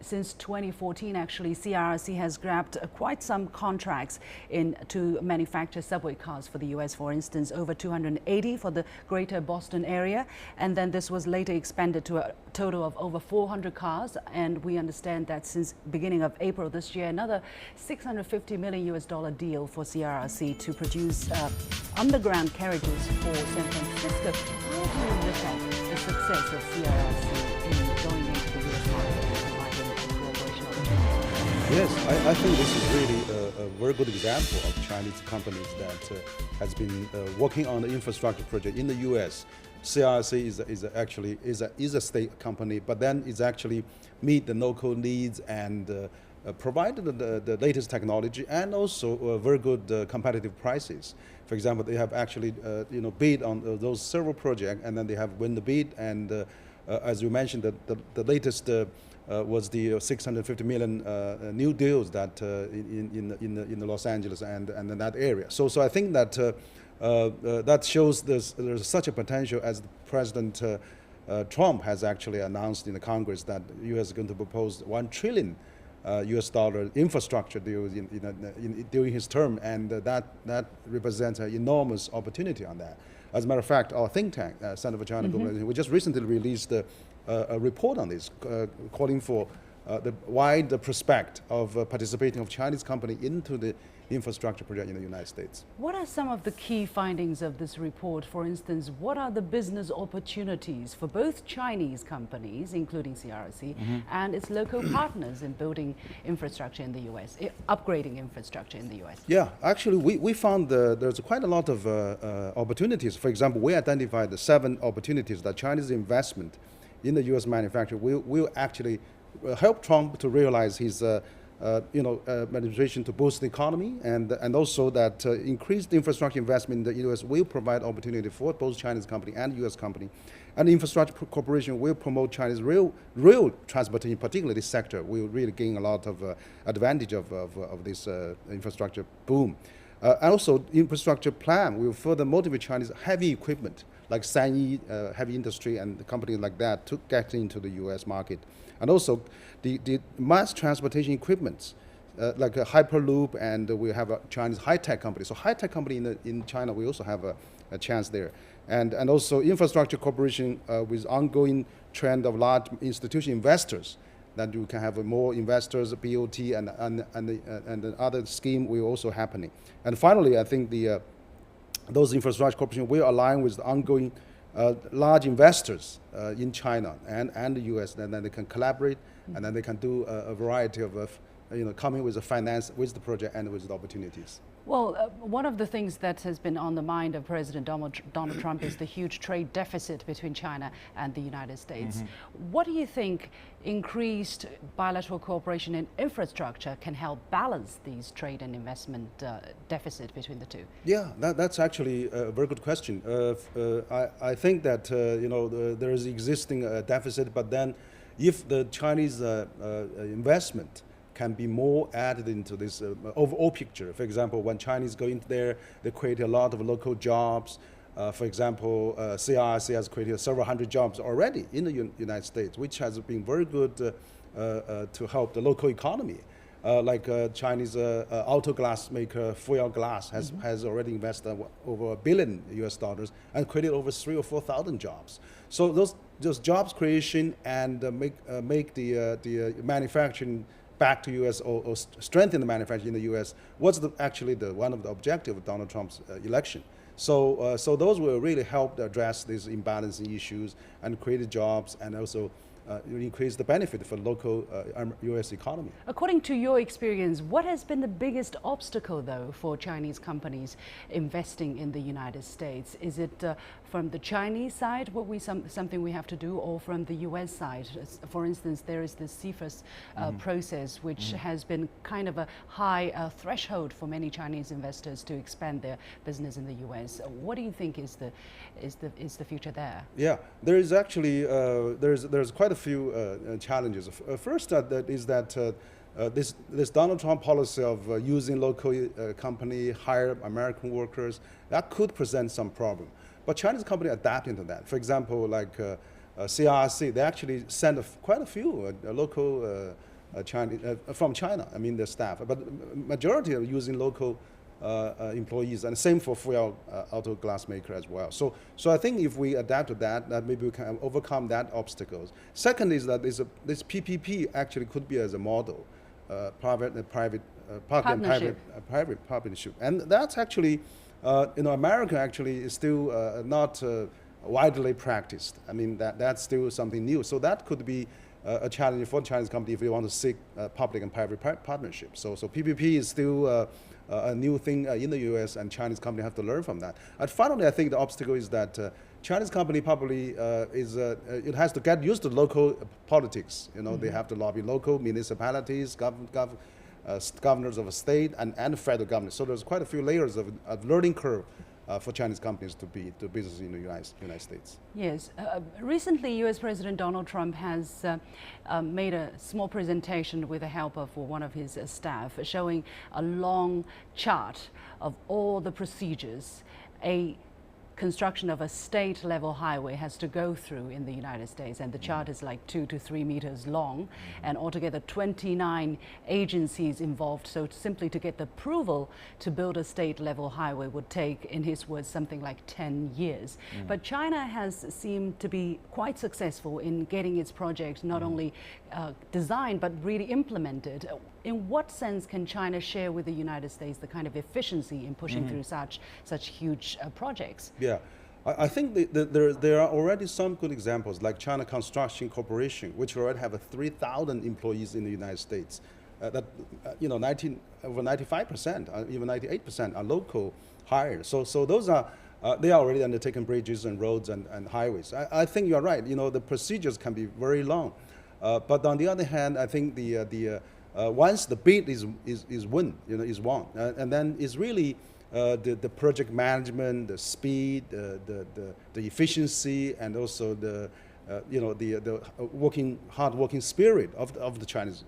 since 2014, actually, CRRC has grabbed quite some contracts to manufacture subway cars for the US, for instance, over 280 for the greater Boston area. And then this was later expanded to a total of over 400 cars. And we understand that since beginning of April this year, another $650 million deal for CRRC to produce underground carriages for San Francisco. How do you look at the success of CRRC in going into the US market and providing cooperation opportunities? Yes, I think this is really a very good example of Chinese companies that has been working on the infrastructure project in the US. CRRC is a state company, but then it's actually meet the local needs and provide the latest technology and also very good competitive prices. For example, they have actually bid on those several projects, and then they have won the bid. And as you mentioned, the latest was the $650 million new deals that in the Los Angeles and in that area. So I think that that shows there's such a potential, as President Trump has actually announced in the Congress that the U.S. is going to propose $1 trillion US dollar infrastructure deal during his term, and that represents an enormous opportunity on that. As a matter of fact, our think tank, Center for China and Globalization, we just recently released a report on this, calling for the wide prospect of participating of Chinese company into the infrastructure project in the United States. What are some of the key findings of this report? For instance, what are the business opportunities for both Chinese companies, including CRRC, and its local partners in building infrastructure in the US, upgrading infrastructure in the US? Yeah, actually, we found there's quite a lot of opportunities. For example, we identified the 7 opportunities that Chinese investment in the US manufacturing will actually help Trump to realize his administration to boost the economy, and also that increased infrastructure investment in the U.S. will provide opportunity for both Chinese company and U.S. company. And infrastructure corporation will promote China's rail transportation, particularly this sector, will really gain a lot of advantage of this infrastructure boom. And also, infrastructure plan will further motivate Chinese heavy equipment, like Sanyi heavy industry and companies like that, to get into the U.S. market. And also, the mass transportation equipments, like a Hyperloop, and we have a Chinese high-tech company. So high-tech company in China, we also have a chance there. And also infrastructure corporation with ongoing trend of large institutional investors, that you can have more investors, BOT, and the other scheme will also happening. And finally, I think those infrastructure corporations will align with the ongoing large investors in China and the U.S. And then they can collaborate, and then they can do a variety of coming with the finance, with the project, and with the opportunities. Well, one of the things that has been on the mind of President Donald Trump is the huge trade deficit between China and the United States. What do you think increased bilateral cooperation in infrastructure can help balance these trade and investment deficit between the two? Yeah, that's actually a very good question. I think that there is existing deficit, but then if the Chinese investment can be more added into this overall picture. For example, when Chinese go into there, they create a lot of local jobs. For example, CRRC has created several hundred jobs already in the United States, which has been very good to help the local economy. Like Chinese auto glass maker Huiyao Glass has already invested over $1 billion US and created over 3,000 or 4,000 jobs. So those jobs creation and make the manufacturing back to U.S. or strengthen the manufacturing in the U.S. was actually one of the objectives of Donald Trump's election. So those will really help to address these imbalancing issues and create jobs, and also increase the benefit for local U.S. economy. According to your experience, what has been the biggest obstacle, though, for Chinese companies investing in the United States? Is it from the Chinese side, something we have to do, or from the U.S. side? For instance, there is the CFIUS process, which has been kind of a high threshold for many Chinese investors to expand their business in the U.S. What do you think is the future there? Yeah, there is actually there's quite a few challenges. First, this Donald Trump policy of using local company, hire American workers, that could present some problem. But Chinese company adapting to that. For example, like CRRC, they actually sent quite a few local from China. I mean, the staff, but majority are using local employees, and same for Huiyao auto glass maker as well. So I think if we adapt to that, maybe we can overcome that obstacles. Second is that this PPP actually could be as a model, private partnership, and that's actually, America actually is still not widely practiced. I mean, that's still something new. So that could be a challenge for the Chinese company if we want to seek public and private partnership. So PPP is still a new thing in the U.S., and Chinese company have to learn from that. And finally, I think the obstacle is that Chinese company probably it has to get used to local politics. They have to lobby local municipalities, governors of a state, and federal government. So there's quite a few layers of learning curve for Chinese companies to do business in the United States. Yes. Recently, U.S. President Donald Trump has made a small presentation with the help of one of his staff, showing a long chart of all the procedures a construction of a state-level highway has to go through in the United States, and the chart is like 2 to 3 meters long, and altogether 29 agencies involved. So simply to get the approval to build a state-level highway would take, in his words, something like 10 years. But China has seemed to be quite successful in getting its project not only designed but really implemented. In what sense can China share with the United States the kind of efficiency in pushing through such huge projects? Yeah, I think there are already some good examples, like China Construction Corporation, which already have 3,000 employees in the United States. Over 95%, even 98% are local hired. So those are they are already undertaking bridges and roads and highways. I think you are right. The procedures can be very long, but on the other hand, I think once the bid is won, and then it's really the project management, the speed, the efficiency, and also the hard working spirit of the Chinese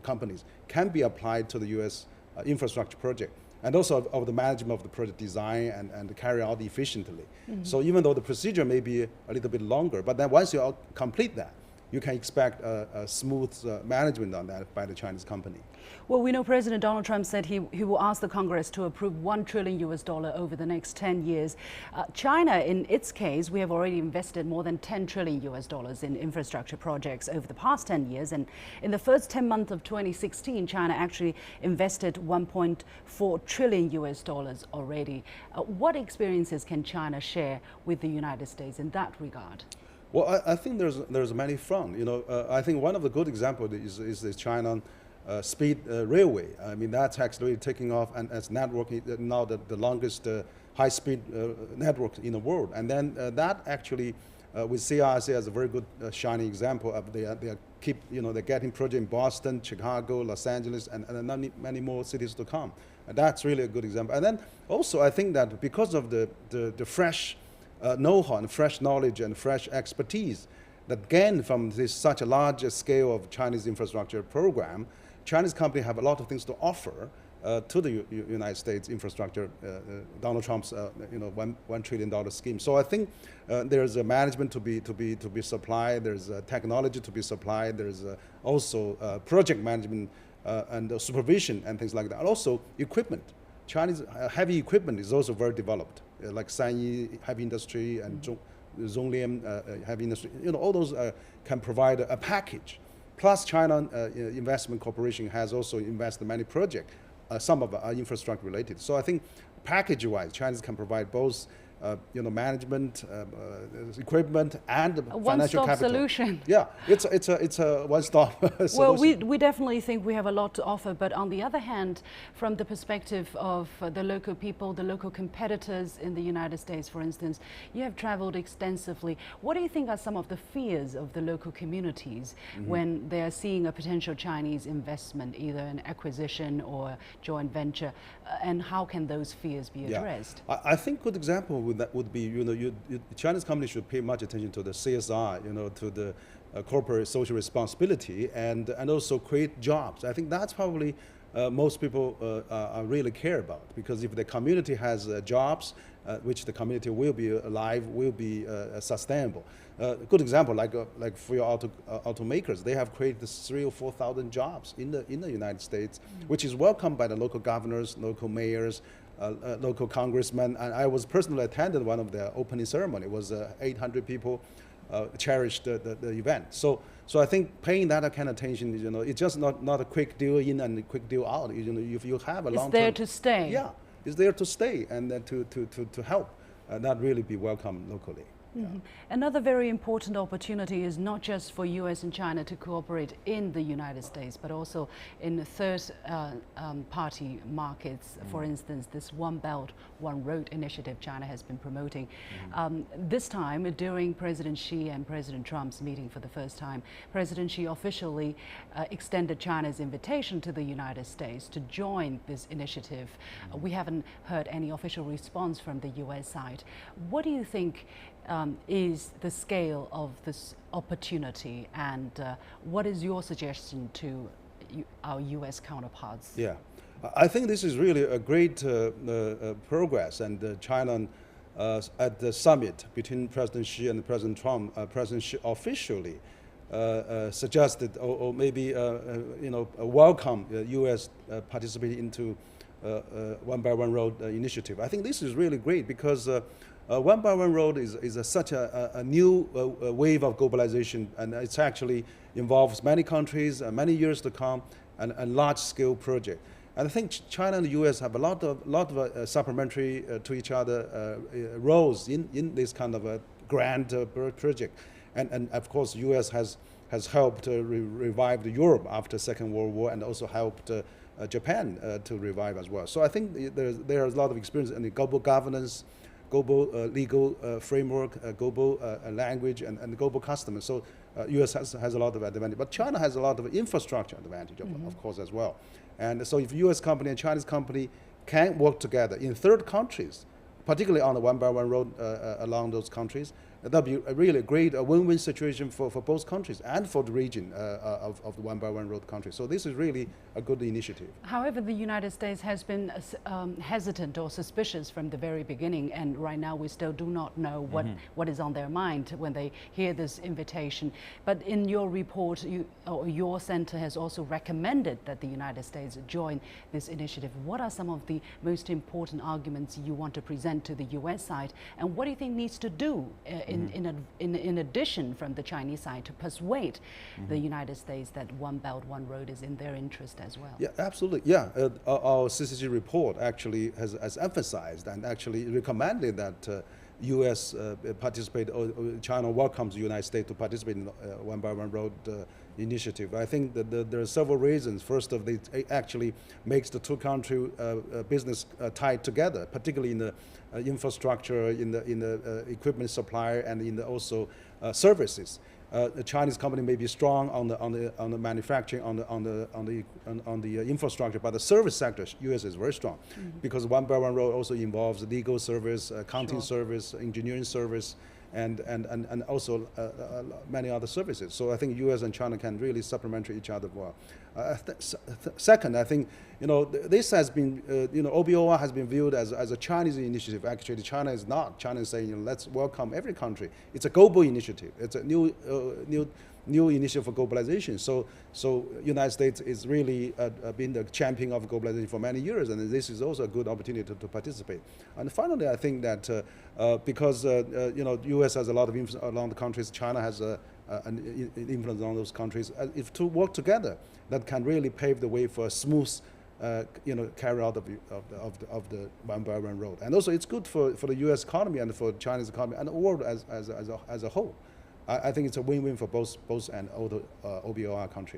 companies can be applied to the U.S. Infrastructure project, and also of the management of the project design and carry out efficiently. So even though the procedure may be a little bit longer, but then once you complete that, you can expect a smooth management on that by the Chinese company. Well, we know President Donald Trump said he will ask the Congress to approve $1 trillion over the next 10 years. China, in its case, we have already invested more than $10 trillion in infrastructure projects over the past 10 years. And in the first 10 months of 2016, China actually invested $1.4 trillion already. What experiences can China share with the United States in that regard? Well, I think there's many fronts. I think one of the good examples is the China speed railway. I mean, that's actually taking off, and as network now the longest high-speed network in the world. And then that actually with CRRC as a very good shining example of they're getting project in Boston, Chicago, Los Angeles, and many more cities to come. And that's really a good example. And then also I think that because of the fresh know-how and fresh knowledge and fresh expertise that gained from such a large scale of Chinese infrastructure program, Chinese companies have a lot of things to offer to the United States infrastructure, Donald Trump's $1 trillion scheme. So I think there's a management to be supplied, there's technology to be supplied, there's also project management and supervision and things like that. And also equipment. Chinese heavy equipment is also very developed, like Sanyi heavy industry and Zhonglian heavy industry. All those can provide a package. Plus, China Investment Corporation has also invested in many projects. Some of are infrastructure related. So I think package-wise, China can provide both management, equipment, and financial capital. Solution. Yeah, it's a one-stop solution. Well, we definitely think we have a lot to offer, but on the other hand, from the perspective of the local people, the local competitors in the United States, for instance, you have traveled extensively. What do you think are some of the fears of the local communities when they are seeing a potential Chinese investment, either an acquisition or joint venture, and how can those fears be addressed? Yeah. I think good example that would be, Chinese companies should pay much attention to the CSR, to the corporate social responsibility, and also create jobs. I think that's probably most people really care about, because if the community has jobs, which the community will be alive, will be sustainable. A good example, like for your automakers, they have created 3,000 or 4,000 jobs in the United States, which is welcomed by the local governors, local mayors, local congressmen. And I was personally attended one of the opening ceremony. It was 800 people cherished the event. So I think paying that kind of attention, it's just not a quick deal in and a quick deal out. If you have a long-term, it's there to stay. Yeah, it's there to stay and to help, not really be welcome locally. Mm-hmm. Another very important opportunity is not just for US and China to cooperate in the United States, but also in third party markets. For instance, this One Belt, One Road initiative China has been promoting. This time, during President Xi and President Trump's meeting for the first time, President Xi officially extended China's invitation to the United States to join this initiative. We haven't heard any official response from the US side. What do you think is the scale of this opportunity, and what is your suggestion to our US counterparts? Yeah, I think this is really a great progress, and China at the summit between President Xi and President Trump, President Xi officially suggested or maybe welcome US participating into One Belt One Road initiative. I think this is really great because One Belt One Road is such a new wave of globalization, and it's actually involves many countries, many years to come, and a large-scale project. And I think China and the U.S. have a lot of supplementary to each other roles in this kind of a grand project. And of course, U.S. has helped revive Europe after Second World War, and also helped Japan to revive as well. So I think there is a lot of experience in the global governance, global legal framework, global language, and global customers. So U.S. has a lot of advantage, but China has a lot of infrastructure advantage, of course, as well. And so if U.S. company and Chinese company can work together in third countries, particularly on the One Belt One Road along those countries, that'll be a really great win-win situation for both countries and for the region of the One Belt One Road countries. So this is really a good initiative. However, the United States has been hesitant or suspicious from the very beginning, and right now we still do not know what is on their mind when they hear this invitation. But in your report, your center has also recommended that the United States join this initiative. What are some of the most important arguments you want to present to the US side, and what do you think needs to do in addition from the Chinese side to persuade the United States that One Belt, One Road is in their interest as well? Yeah, absolutely. Yeah, our CCG report actually has emphasized and actually recommended that U.S. participate, or China welcomes the United States to participate in One Belt One Road initiative. I think that there are several reasons. First of, it actually makes the two country business tied together, particularly in the infrastructure, in the equipment supply, and in the also services. The Chinese company may be strong on the manufacturing, on the infrastructure, but the service sector, U.S. is very strong, because One Belt One Road also involves legal service, accounting service, engineering service, and also many other services. So I think U.S. and China can really supplement each other well. Second, I think this has been OBOR has been viewed as a Chinese initiative. Actually, China is not. China is saying let's welcome every country. It's a global initiative. It's a new initiative for globalization. So United States is really been the champion of globalization for many years, and this is also a good opportunity to participate. And finally, I think that because U.S. has a lot of influence along the countries, China has an influence on those countries. If to work together, that can really pave the way for a smooth carry out of the One Belt One Road. And also, it's good for the U.S. economy and for China's economy and the world as a whole. I think it's a win-win for both and all the OBOR countries.